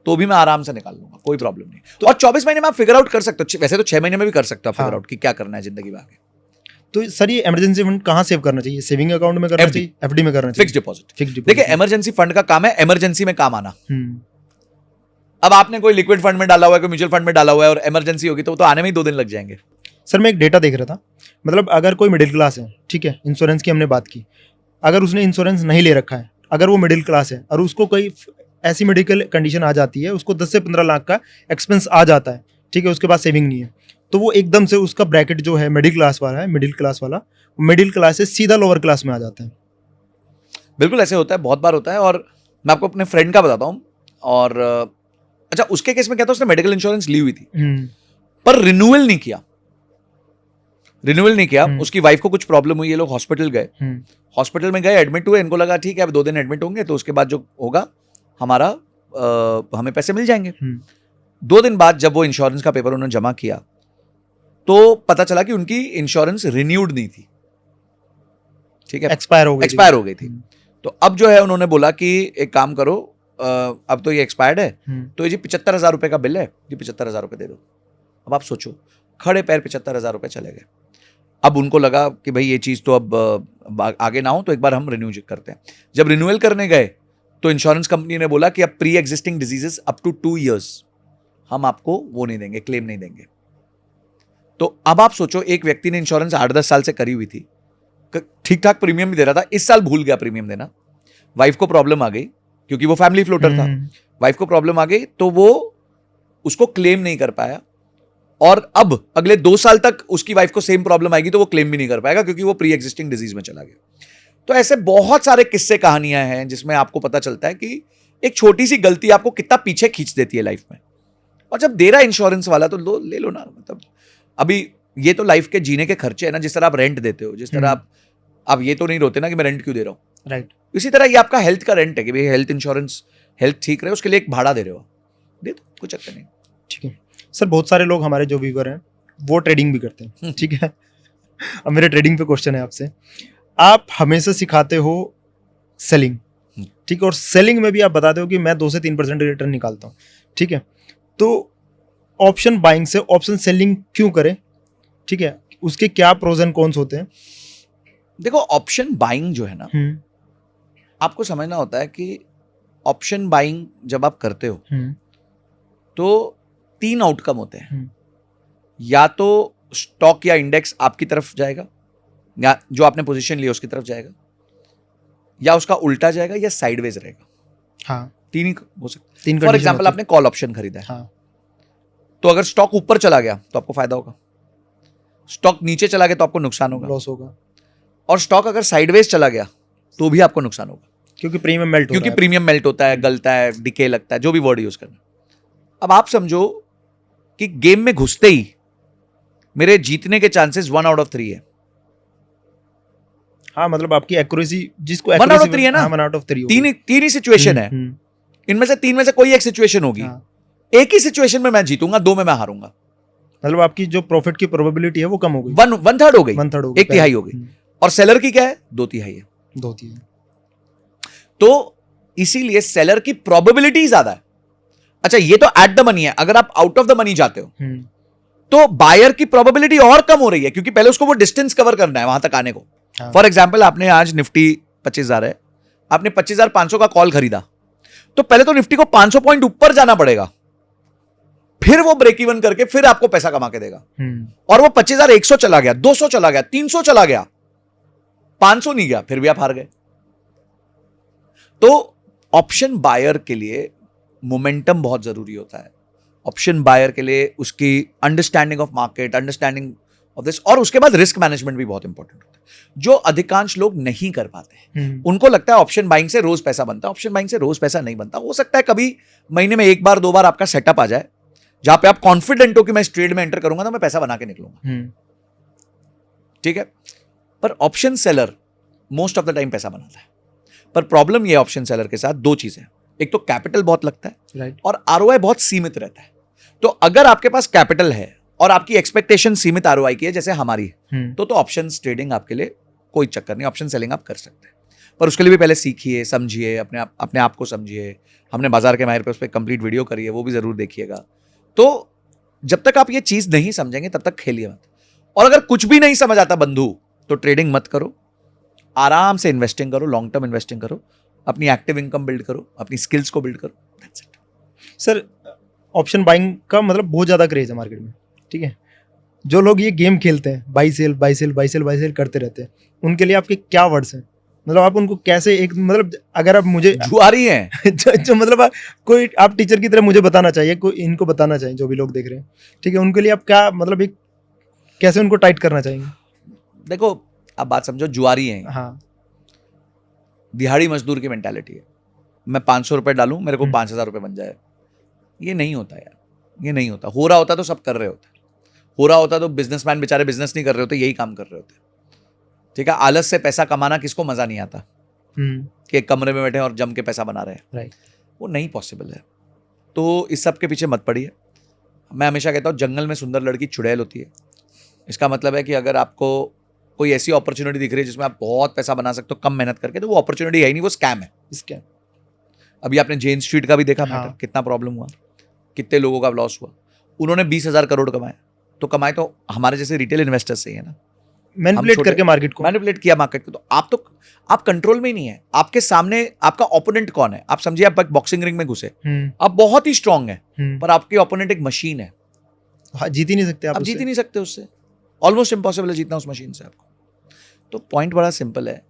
S1: तो भी मैं आराम से निकाल लूंगा, कोई प्रॉब्लम नहीं। तो और 24 महीने में आप फिगर आउट कर सकते हो, वैसे तो 6 महीने में भी कर सकते हो फिगर आउट कि क्या करना है जिंदगी में आगे।
S2: तो सर ये इमरजेंसी फंड कहाँ सेव करना चाहिए? सेविंग अकाउंट में करना चाहिए, एफडी में करना चाहिए?
S1: Fix deposit. देखिए, इमरजेंसी फंड का काम है इमरजेंसी में काम आना। अब आपने कोई लिक्विड फंड में डाला हुआ है, कोई म्यूचुअल फंड में डाला हुआ है और इमरजेंसी होगी तो आने में ही 2 दिन लग जाएंगे।
S2: सर मैं एक डेटा देख रहा था, मतलब अगर कोई मिडिल क्लास है, ठीक है, इंश्योरेंस की हमने बात की, अगर उसने इंश्योरेंस नहीं ले रखा है, अगर वो मिडिल क्लास है और उसको कोई ऐसी मेडिकल कंडीशन आ जाती है, उसको 10 से 15 लाख का एक्सपेंस आ जाता है, ठीक है, उसके पास सेविंग नहीं है, तो वो एकदम से उसका ब्रैकेट जो है मिडिल क्लास वाला है, मिडिल क्लास से सीधा लोअर क्लास में आ जाता है।
S1: बिल्कुल ऐसे होता है, बहुत बार होता है। और मैं आपको अपने फ्रेंड का बताता हूँ। और अच्छा, उसके केस में क्या था, उसने मेडिकल इंश्योरेंस ली हुई थी पर रिन्यूअल नहीं किया। रिन्यूअल नहीं किया, उसकी वाइफ को कुछ प्रॉब्लम हुई, ये लोग हॉस्पिटल गए,
S2: हम्म,
S1: हॉस्पिटल में गए, एडमिट हुए, इनको लगा ठीक है अब 2 दिन एडमिट होंगे तो उसके बाद जो होगा हमारा हमें पैसे मिल जाएंगे। 2 दिन बाद जब वो इंश्योरेंस का पेपर उन्होंने जमा किया तो पता चला कि उनकी इंश्योरेंस रिन्यूड नहीं थी, ठीक है,
S2: एक्सपायर हो
S1: गई थी। तो अब जो है उन्होंने बोला कि एक काम करो, अब तो ये एक्सपायर्ड है, तो ये जी 75,000 रुपए का बिल है, ये 75,000 रुपए दे दो। अब आप सोचो, खड़े पैर 75,000 रुपए चले गए। अब उनको लगा कि भाई ये चीज़ तो अब आगे ना हो, तो एक बार हम रिन्यू करते हैं। जब रिन्यूअल करने गए तो इंश्योरेंस कंपनी ने बोला कि अब pre existing diseases up to 2 years हम आपको वो नहीं देंगे, क्लेम नहीं देंगे। तो अब आप सोचो, एक व्यक्ति ने इंश्योरेंस 8-10 साल से करी हुई थी, ठीक ठाक प्रीमियम भी दे रहा था, इस साल भूल गया प्रीमियम देना, वाइफ को प्रॉब्लम आ गई क्योंकि वो फैमिली फ्लोटर था, वाइफ को प्रॉब्लम आ गई तो वो उसको क्लेम नहीं कर पाया, और अब अगले 2 साल तक उसकी वाइफ को सेम प्रॉब्लम आएगी तो वो क्लेम भी नहीं कर पाएगा क्योंकि वो प्री एग्जिस्टिंग डिजीज में चला गया। तो ऐसे बहुत सारे किस्से कहानियां हैं जिसमें आपको पता चलता है कि एक छोटी सी गलती आपको कितना पीछे खींच देती है लाइफ में। और जब दे रहा है इंश्योरेंस वाला तो ले लो ना, मतलब अभी ये तो लाइफ के जीने के खर्चे है ना, जिस तरह आप रेंट देते हो, जिस तरह आप ये तो नहीं रोते ना कि मैं रेंट क्यों दे रहा हूं,
S2: राइट।
S1: इसी तरह ये आपका हेल्थ का रेंट है कि भाई हेल्थ इंश्योरेंस, हेल्थ ठीक रहे उसके लिए एक भाड़ा दे रहे हो, दे दो, कुछ चक्कर नहीं।
S2: ठीक है सर, बहुत सारे लोग हमारे जो व्यूअर हैं वो ट्रेडिंग भी करते हैं, ठीक है। अब मेरे ट्रेडिंग पे क्वेश्चन है आपसे, आप हमेशा सिखाते हो सेलिंग, ठीक है, और सेलिंग में भी आप बताते हो कि मैं 2 से 3% रिटर्न निकालता हूँ, ठीक है। तो ऑप्शन बाइंग से ऑप्शन सेलिंग क्यों करें, ठीक है, उसके क्या प्रोज एंड कॉन्स होते हैं?
S1: देखो, ऑप्शन बाइंग जो है ना, आपको समझना होता है कि ऑप्शन बाइंग जब आप करते हो तो 3 आउटकम होते हैं। या तो स्टॉक या इंडेक्स आपकी तरफ जाएगा, या जो आपने पोजीशन लिया उसकी तरफ जाएगा, या उसका उल्टा जाएगा, या साइडवेज रहेगा।
S2: हाँ,
S1: 3 ही हो सकते।
S2: 3
S1: फॉर एग्जाम्पल आपने कॉल ऑप्शन खरीदा है,
S2: हाँ,
S1: तो अगर स्टॉक ऊपर चला गया तो आपको फायदा होगा, स्टॉक नीचे चला गया तो आपको नुकसान होगा,
S2: लॉस होगा,
S1: और स्टॉक अगर साइडवेज चला गया तो भी आपको नुकसान होगा,
S2: क्योंकि प्रीमियम मेल्ट
S1: क्योंकि प्रीमियम मेल्ट होता है, गलता है, डिके लगता है, जो भी वर्ड यूज करना। अब आप समझो कि गेम में घुसते ही मेरे जीतने के चांसेस 1 out of 3 है।
S2: हाँ, मतलब आपकी एक्यूरेसी, जिसको
S1: 1 out of 3 है ना,
S2: 1 out of 3
S1: तीन ही सिचुएशन है, इनमें से 3 में से कोई एक सिचुएशन होगी, एक ही सिचुएशन में मैं जीतूंगा, 2 में मैं हारूंगा,
S2: मतलब आपकी जो प्रॉफिट की प्रोबेबिलिटी है वो कम हो गई,
S1: 1/3 हो गई,
S2: 1/3 हो गई,
S1: 1/3 हो गई। और सेलर की क्या है, 2/3 है,
S2: 2/3।
S1: तो इसीलिए सेलर की प्रोबेबिलिटी ज्यादा है। अच्छा, ये तो एट द मनी है, अगर आप आउट ऑफ द मनी जाते हो तो बायर की प्रोबेबिलिटी और कम हो रही है, क्योंकि पहले उसको वो डिस्टेंस कवर करना है वहां तक आने को। फॉर एग्जाम्पल, आपने आज निफ्टी 25,000 है, आपने 25,500 का कॉल खरीदा, तो पहले तो निफ्टी को 500 पॉइंट ऊपर जाना पड़ेगा, फिर वो ब्रेक इवन करके फिर आपको पैसा कमा के देगा। और वो 25,100 चला गया, 200 चला गया, 300 चला गया, 500 नहीं गया, फिर भी आप हार गए। तो ऑप्शन बायर के लिए मोमेंटम बहुत जरूरी होता है। ऑप्शन बायर के लिए उसकी understanding of market, understanding of this, और उसके बाद रिस्क मैनेजमेंट भी बहुत इंपॉर्टेंट होता है, जो अधिकांश लोग नहीं कर पाते। उनको लगता है ऑप्शन बाइंग से रोज पैसा बनता है। ऑप्शन बाइंग से रोज पैसा नहीं बनता। हो सकता है कभी महीने में 1 बार 2 बार आपका सेटअप आ जाए जहां पे आप कॉन्फिडेंट हो कि मैं इस ट्रेड में एंटर करूंगा तो मैं पैसा बना के निकलूंगा, ठीक है। पर option seller most of the time पैसा बनाता है। पर प्रॉब्लम ये ऑप्शन सेलर के साथ 2 चीजें, एक तो कैपिटल बहुत लगता है,
S2: राइट,
S1: और आरओआई बहुत सीमित रहता है। तो अगर आपके पास कैपिटल है और आपकी एक्सपेक्टेशन सीमित आरओआई की है, जैसे हमारी है, तो ऑप्शन ट्रेडिंग आपके लिए कोई चक्कर नहीं, ऑप्शन सेलिंग आप कर सकते हैं। पर उसके लिए भी पहले सीखिए, समझिए, अपने आप को समझिए। हमने बाजार के माहिर पे उस पर कंप्लीट वीडियो करी है, वो भी जरूर देखिएगा। तो जब तक आप ये चीज नहीं समझेंगे तब तक खेलिए मत। और अगर कुछ भी नहीं समझ आता बंधु, तो ट्रेडिंग मत करो, आराम से इन्वेस्टिंग करो, लॉन्ग टर्म इन्वेस्टिंग करो, अपनी एक्टिव इनकम बिल्ड करो, अपनी स्किल्स को बिल्ड करो, that's it.
S2: Sir, option buying का मतलब बहुत ज़्यादा क्रेज है मार्केट में, ठीक है। जो लोग ये गेम खेलते हैं, buy sell buy sell buy sell buy sell करते रहते हैं, उनके लिए आपके क्या वर्ड्स हैं? मतलब आप उनको कैसे, एक मतलब अगर आप मुझे
S1: जुआरी हैं
S2: जो मतलब कोई आप टीचर की तरह मुझे बताना चाहिए, कोई इनको बताना चाहिए जो भी लोग देख रहे हैं, ठीक है, उनके लिए आप क्या मतलब एक कैसे उनको टाइट करना चाहेंगे?
S1: देखो, आप बात समझो, जुआरी हैं,
S2: हाँ,
S1: दिहाड़ी मजदूर की मेंटालिटी है। मैं 500 रुपए डालूं, मेरे को 5,000 रुपए बन जाए, ये नहीं होता यार, ये नहीं होता। हो रहा होता तो सब कर रहे होते, हो रहा होता तो बिजनेसमैन बेचारे बिजनेस नहीं कर रहे होते, यही काम कर रहे होते। ठीक है, आलस से पैसा कमाना किसको मजा नहीं आता कि एक कमरे में बैठे और जम के पैसा बना रहे हैं,
S2: राइट।
S1: वो नहीं पॉसिबल है। तो इस सब के पीछे मत पड़िए। मैं हमेशा कहता हूँ जंगल में सुंदर लड़की चुड़ैल होती है। इसका मतलब है कि अगर आपको कोई ऐसी अपॉर्चुनिटी दिख रही है जिसमें आप बहुत पैसा बना सकते हो कम मेहनत करके, तो वो अपॉर्चुनिटी है ही नहीं, वो स्कैम है।
S2: स्कैम।
S1: अभी आपने जेन स्ट्रीट का भी देखा मैटर,
S2: हाँ।
S1: कितना प्रॉब्लम हुआ, कितने लोगों का लॉस हुआ। उन्होंने 20,000 करोड़ कमाए, तो कमाए तो हमारे जैसे रिटेल इन्वेस्टर्स से ही है ना,
S2: मैनिपुलेट करके मार्केट को,
S1: मैनिपुलेट किया मार्केट को। तो आप कंट्रोल में ही नहीं है। आपके सामने आपका ओपोनेंट कौन है? आप समझिए आप एक बॉक्सिंग रिंग में घुसे, आप बहुत ही स्ट्रांग है, पर आपके ओपोनेंट एक मशीन है।
S2: जीत ही नहीं सकते
S1: आप जीत ही नहीं सकते उससे, ऑलमोस्ट इम्पॉसिबल है जीतना उस मशीन से आपको। तो पॉइंट बड़ा सिंपल है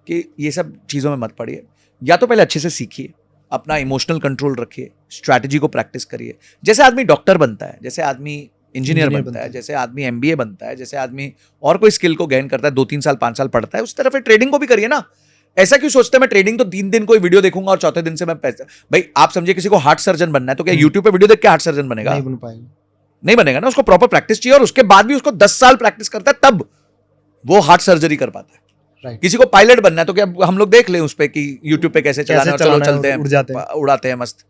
S1: कि ये सब चीज़ों में मत पड़िए। या तो पहले अच्छे से सीखिए, अपना इमोशनल कंट्रोल रखिए, स्ट्रैटेजी को प्रैक्टिस करिए। जैसे आदमी डॉक्टर बनता है, जैसे आदमी इंजीनियर बनता है, जैसे आदमी MBA बनता है, जैसे आदमी और कोई स्किल को गेन करता है, 2-3 साल 5 साल पढ़ता है, उस तरह ट्रेडिंग को भी करिए ना। ऐसा क्यों सोचते हैं मैं ट्रेडिंग तो 3 दिन कोई वीडियो देखूंगा और चौथे दिन से मैं पैसा। भाई आप समझिए किसी को हार्ट सर्जन बनना है तो क्या यूट्यूब पे वीडियो देख के हार्ट सर्जन बनेगा?
S2: नहीं बन पाएगा,
S1: नहीं बनेगा ना। उसको प्रॉपर प्रैक्टिस चाहिए, और उसके बाद भी उसको 10 साल प्रैक्टिस करता है तब वो हार्ट सर्जरी कर पाता है।
S2: राइट।
S1: किसी को पायलट बनना है तो क्या हम लोग देख लें उस पे कि यूट्यूब पे कैसे चलाना है, चलो चलते हैं,
S2: उड़ जाते हैं,
S1: उड़ाते हैं मस्त।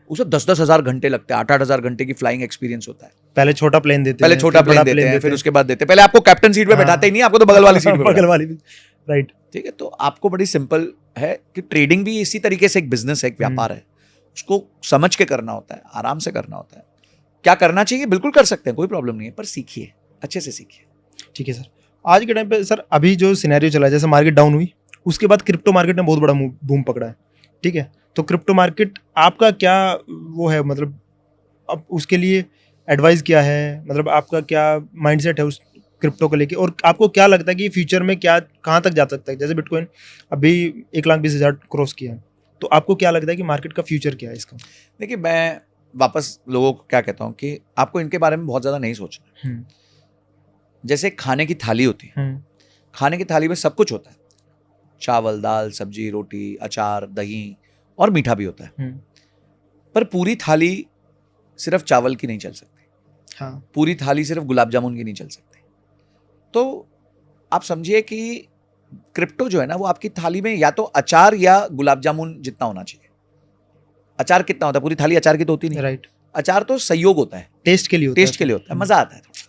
S1: उसे 10-10 हजार घंटे लगते हैं, 8-8 हजार घंटे की फ्लाइंग एक्सपीरियंस होता है।
S2: पहले छोटा प्लेन देते हैं,
S1: पहले छोटा प्लेन देते हैं, फिर उसके बाद देते हैं। पहले आपको कैप्टन सीट पे बैठाते ही नहीं, आपको तो बगल वाली सीट पे
S2: बगल वाली। राइट।
S1: ठीक है, तो आपको बड़ी सिंपल है कि ट्रेडिंग भी इसी तरीके से एक बिजनेस है, एक व्यापार है। उसको समझ के करना होता है, आराम से करना होता है। क्या करना चाहिए बिल्कुल कर सकते हैं, कोई प्रॉब्लम नहीं है, पर सीखिए, अच्छे से सीखिए।
S2: ठीक है सर। आज के टाइम पे सर अभी जो सिनेरियो चला है, जैसे मार्केट डाउन हुई उसके बाद क्रिप्टो मार्केट ने बहुत बड़ा बूम पकड़ा है। ठीक है, तो क्रिप्टो मार्केट आपका क्या वो है, मतलब अब उसके लिए एडवाइस क्या है, मतलब आपका क्या माइंडसेट है उस क्रिप्टो को लेके, और आपको क्या लगता है कि फ्यूचर में क्या कहाँ तक जा सकता है? जैसे बिटकॉइन अभी 1,20,000 क्रॉस किया है, तो आपको क्या लगता है कि मार्केट का फ्यूचर क्या है इसका?
S1: देखिए, मैं वापस लोगों को क्या कहता हूँ कि आपको इनके बारे में बहुत ज़्यादा नहीं सोचना। जैसे खाने की थाली होती है, खाने की थाली में सब कुछ होता है, चावल, दाल, सब्जी, रोटी, अचार, दही और मीठा भी होता है। पर पूरी थाली सिर्फ चावल की नहीं चल सकती।
S2: हाँ।
S1: पूरी थाली सिर्फ गुलाब जामुन की नहीं चल सकती। तो आप समझिए कि क्रिप्टो जो है ना, वो आपकी थाली में या तो अचार या गुलाब जामुन जितना होना चाहिए। अचार कितना होता है? पूरी थाली अचार की तो होती नहीं।
S2: राइट।
S1: अचार तो सहयोग होता है,
S2: टेस्ट के लिए होता है,
S1: टेस्ट के लिए होता है, मजा आता है थोड़ा।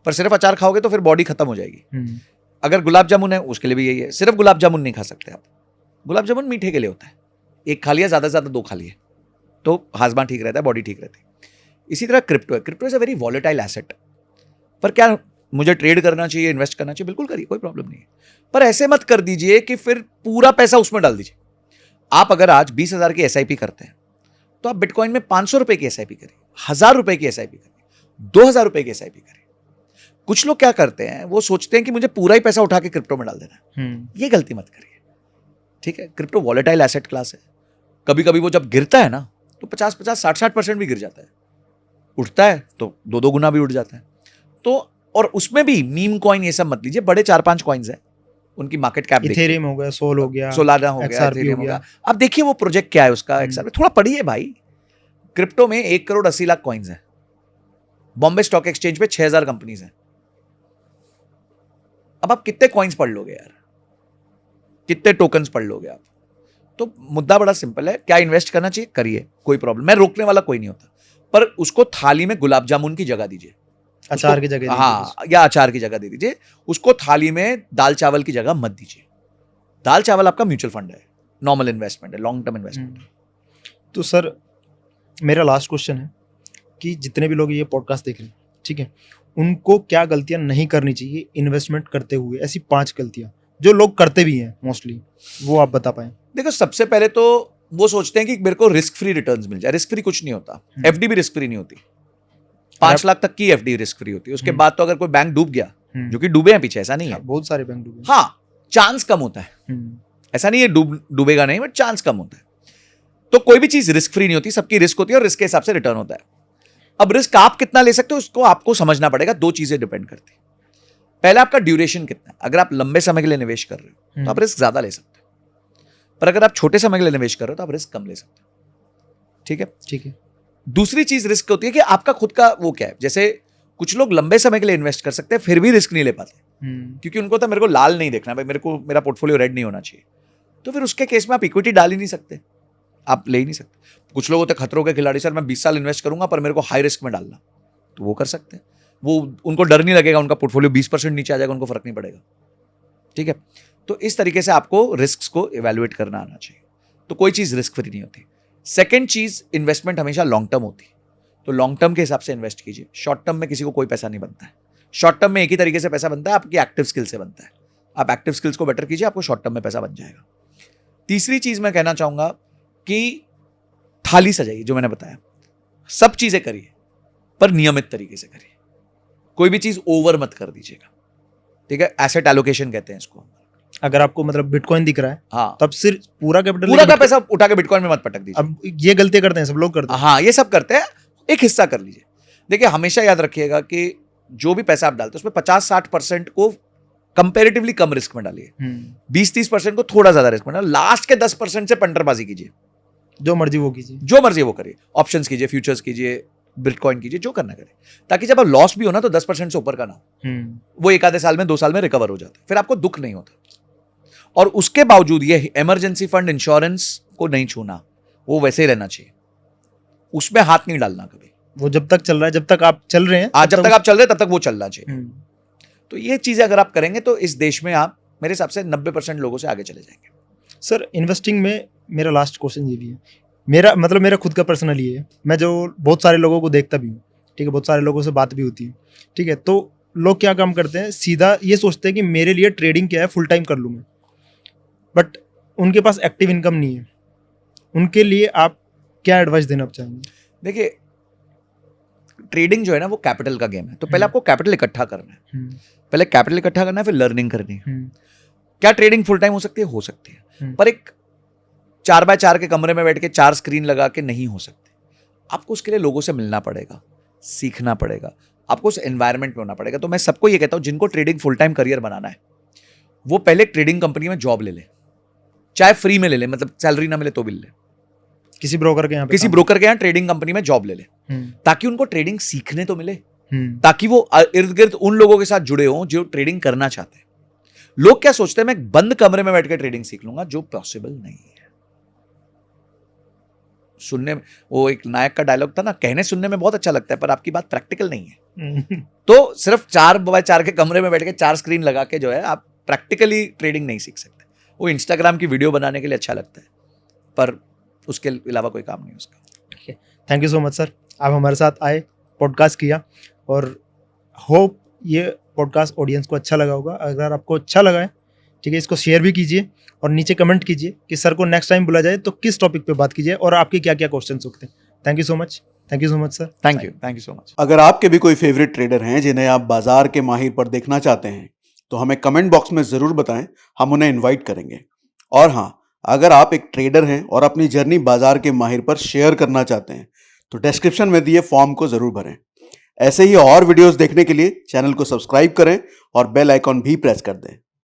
S1: पर सिर्फ अचार खाओगे तो फिर बॉडी खत्म हो जाएगी। अगर गुलाब जामुन है उसके लिए भी यही है, सिर्फ गुलाब जामुन नहीं खा सकते आप। गुलाब जामुन मीठे के लिए होता है, एक खा लिया, ज्यादा से ज्यादा 2 खा लिए तो हाजमा ठीक रहता है, बॉडी ठीक रहती है। इसी तरह क्रिप्टो है। Crypto is a very volatile asset. पर क्या मुझे ट्रेड करना चाहिए, इन्वेस्ट करना चाहिए? बिल्कुल करिए, कोई प्रॉब्लम नहीं है। पर ऐसे मत कर दीजिए कि फिर पूरा पैसा उसमें डाल दीजिए। आप अगर आज 20,000 की SIP करते हैं तो आप बिटकॉइन में 500 रुपए की SIP करिए, 1,000 रुपए की SIP करिए, 2,000 रुपए की SIP करिए। कुछ लोग क्या करते हैं, वो सोचते हैं कि मुझे पूरा ही पैसा उठा के क्रिप्टो में डाल देना है। ये गलती मत करिए। ठीक है, क्रिप्टो वॉलेटाइल एसेट क्लास है। कभी कभी वो जब गिरता है ना तो 50-50, 60-60% भी गिर जाता है। उठता है तो 2-2 गुना भी उठ जाता है। तो और उसमें भी मीम कॉइन ये सब मत लीजिए, बड़े 4-5 कॉइन्स हैं, उनकी मार्केट कैप देखिए।
S2: इथेरियम हो गया, सोल हो गया,
S1: सोलाना हो गया, इथेरियम हो गया। अब देखिए वो प्रोजेक्ट क्या है उसका, XRP थोड़ा पढ़िए भाई। क्रिप्टो में 1,80,00,000 कॉइन्स हैं। बॉम्बे स्टॉक एक्सचेंज पे 6,000 कंपनीज हैं। अब आप कितने कॉइन्स पढ़ लोगे यार, कितने टोकन्स पढ़ लोगे आप? तो मुद्दा बड़ा सिंपल है, क्या इन्वेस्ट करना चाहिए करिए, कोई प्रॉब्लम, मैं रोकने वाला कोई नहीं होता। पर उसको थाली में गुलाब जामुन की जगह दीजिए,
S2: अचार की जगह।
S1: हाँ, या अचार की जगह दे दीजिए। उसको थाली में दाल चावल की जगह मत दीजिए। दाल चावल आपका म्यूचुअल फंड है, नॉर्मल इन्वेस्टमेंट है, लॉन्ग टर्म इन्वेस्टमेंट है।
S2: तो सर मेरा लास्ट क्वेश्चन है कि जितने भी लोग ये पॉडकास्ट देख रहे हैं, ठीक है, उनको क्या गलतियां नहीं करनी चाहिए इन्वेस्टमेंट करते हुए? ऐसी 5 गलतियां जो लोग करते भी हैं मोस्टली, वो आप बता पाएं।
S1: देखो, सबसे पहले तो वो सोचते हैं कि मेरे को रिस्क फ्री रिटर्न्स मिल जाए। रिस्क फ्री कुछ नहीं होता। FD भी रिस्क फ्री नहीं होती। 5 लाख तक की FD रिस्क फ्री होती है। उसके बाद तो अगर कोई बैंक डूब गया, जो कि डूबे हैं पीछे, ऐसा नहीं है,
S2: बहुत सारे बैंक डूबे,
S1: हाँ, चांस कम होता है। ऐसा नहीं है डूबेगा नहीं, बट चांस कम होता है। तो कोई भी चीज रिस्क फ्री नहीं होती, सबकी रिस्क होती है और रिस्क के हिसाब से रिटर्न होता है। अब रिस्क आप कितना ले सकते हो उसको आपको समझना पड़ेगा। 2 चीजें डिपेंड करती है। पहला, आपका ड्यूरेशन कितना है। अगर आप लंबे समय के लिए निवेश कर रहे हो तो आप रिस्क ज्यादा ले सकते हो, पर अगर आप छोटे समय के लिए निवेश कर रहे हो तो आप रिस्क कम ले सकते हो। ठीक है।
S2: ठीक है।
S1: दूसरी चीज रिस्क होती है कि आपका खुद का वो क्या है। जैसे कुछ लोग लंबे समय के लिए इन्वेस्ट कर सकते हैं फिर भी रिस्क नहीं ले पाते, क्योंकि उनको तो मेरे को लाल नहीं देखना भाई, मेरे को मेरा पोर्टफोलियो रेड नहीं होना चाहिए। तो फिर उसके केस में आप इक्विटी डाल ही नहीं सकते, आप ले ही नहीं सकते। कुछ लोग होते खतरों के खिलाड़ी, सर मैं 20 साल इन्वेस्ट करूंगा पर मेरे को हाई रिस्क में डालना, तो वो कर सकते हैं। वो उनको डर नहीं लगेगा, उनका पोर्टफोलियो 20% नीचे आ जाएगा, उनको फर्क नहीं पड़ेगा। ठीक है, तो इस तरीके से आपको रिस्क को इवेल्युएट करना आना चाहिए। तो कोई चीज रिस्क फ्री नहीं होती। सेकेंड चीज, इन्वेस्टमेंट हमेशा लॉन्ग टर्म होती है, तो लॉन्ग टर्म के हिसाब से इन्वेस्ट कीजिए। शॉर्ट टर्म में किसी को कोई पैसा नहीं बनता है। शॉर्ट टर्म में एक ही तरीके से पैसा बनता है, आपकी एक्टिव स्किल से बनता है। आप एक्टिव स्किल्स को बेटर कीजिए, आपको शॉर्ट टर्म में पैसा बन जाएगा। तीसरी चीज मैं कहना चाहूंगा कि थाली सजाइए, जो मैंने बताया, सब चीजें करिए पर नियमित तरीके से करिए। कोई भी चीज ओवर मत कर दीजिएगा। ठीक है, एसेट एलोकेशन कहते हैं इसको।
S2: अगर आपको मतलब बिटकॉइन दिख रहा है,
S1: हाँ,
S2: तब सिर्फ पूरा कैपिटल,
S1: पूरा का पैसा उठा के बिटकॉइन में मत पटक दीजिए।
S2: अब ये गलती करते हैं, सब लोग करते हैं।
S1: हाँ, ये सब करते हैं, एक हिस्सा कर लीजिए। देखिए, हमेशा याद रखिएगा कि जो भी पैसा आप डालते हैं उसमें 50-60% को कंपेरेटिवली कम रिस्क में डालिए, 20-30% को थोड़ा ज्यादा रिस्क में डालिए। लास्ट के 10% से पंटरबाजी कीजिए,
S2: जो मर्जी वो कीजिए,
S1: जो मर्जी वो करिए। ऑप्शंस कीजिए, फ्यूचर्स कीजिए, बिटकॉइन कीजिए, जो करना करे, ताकि जब आप लॉस भी हो ना तो 10% से ऊपर का ना हो। वो एक आधे साल में, 2 साल में रिकवर हो जाता है, फिर आपको दुख नहीं होता। और उसके बावजूद ये इमरजेंसी फंड, इंश्योरेंस को नहीं छूना, वो वैसे ही रहना चाहिए, उसमें हाथ नहीं डालना कभी।
S2: वो जब तक चल रहा है, जब तक आप चल रहे हैं,
S1: आज जब तक आप चल रहे हैं तब तक वो चलना चाहिए। तो ये चीजें अगर आप करेंगे तो इस देश में आप मेरे हिसाब से 90% लोगों से आगे चले जाएंगे।
S2: सर, इन्वेस्टिंग में मेरा लास्ट क्वेश्चन ये भी है, मेरा खुद का पर्सनल ये है, मैं जो बहुत सारे लोगों को देखता भी हूँ, ठीक है, बहुत सारे लोगों से बात भी होती है, ठीक है, तो लोग क्या काम करते हैं, सीधा ये सोचते हैं कि मेरे लिए ट्रेडिंग क्या है, फुल टाइम कर लूँ मैं, बट उनके पास एक्टिव इनकम नहीं है। उनके लिए आप क्या एडवाइस देना चाहेंगे?
S1: देखिए, ट्रेडिंग जो है ना वो कैपिटल का गेम है, तो पहले आपको कैपिटल इकट्ठा करना है। पहले कैपिटल इकट्ठा करना है, फिर लर्निंग करनी है। क्या ट्रेडिंग फुल टाइम हो सकती है? हो सकती है, पर एक 4x4 के कमरे में बैठ के 4 स्क्रीन लगा के नहीं हो सकती। आपको उसके लिए लोगों से मिलना पड़ेगा, सीखना पड़ेगा, आपको उस एनवायरनमेंट में होना पड़ेगा। तो मैं सबको ये कहता हूं, जिनको ट्रेडिंग फुल टाइम करियर बनाना है, वो पहले ट्रेडिंग कंपनी में जॉब ले ले, चाहे फ्री में ले ले, मतलब सैलरी ना मिले तो भी ले,
S2: किसी ब्रोकर के
S1: यहाँ ट्रेडिंग कंपनी में जॉब ले ले, ताकि उनको ट्रेडिंग सीखने तो मिले, ताकि वो इर्द गिर्द उन लोगों के साथ जुड़े हों जो ट्रेडिंग करना चाहते हैं। लोग क्या सोचते हैं, मैं एक बंद कमरे में बैठ के ट्रेडिंग सीख लूंगा, जो पॉसिबल नहीं है। सुनने में वो एक नायक का डायलॉग था ना, कहने सुनने में बहुत अच्छा लगता है पर आपकी बात प्रैक्टिकल नहीं है। तो सिर्फ 4x4 के कमरे में बैठ के 4 स्क्रीन लगा के जो है आप प्रैक्टिकली ट्रेडिंग नहीं सीख सकते। वो इंस्टाग्राम की वीडियो बनाने के लिए अच्छा लगता है, पर उसके अलावा कोई काम नहीं उसका।
S2: Thank you so much sir, आप हमारे साथ आए, पॉडकास्ट किया, और होप ये पॉडकास्ट ऑडियंस को अच्छा लगा होगा। अगर आपको अच्छा लगा है, ठीक है, इसको शेयर भी कीजिए और नीचे कमेंट कीजिए कि सर को नेक्स्ट टाइम बुला जाए तो किस टॉपिक पे बात कीजिए और आपके क्या क्या क्वेश्चन होते हैं। Thank you so much sir.
S1: Thank you so much.
S3: अगर आपके भी कोई फेवरेट ट्रेडर हैं जिन्हें आप बाजार के माहिर पर देखना चाहते हैं तो हमें कमेंट बॉक्स में ज़रूर बताएं, हम उन्हें इन्वाइट करेंगे। और हाँ, अगर आप एक ट्रेडर हैं और अपनी जर्नी बाजार के माहिर पर शेयर करना चाहते हैं तो डिस्क्रिप्शन में दिए फॉर्म को ज़रूर भरें। ऐसे ही और वीडियोस देखने के लिए चैनल को सब्सक्राइब करें और बेल आइकॉन भी प्रेस कर दें।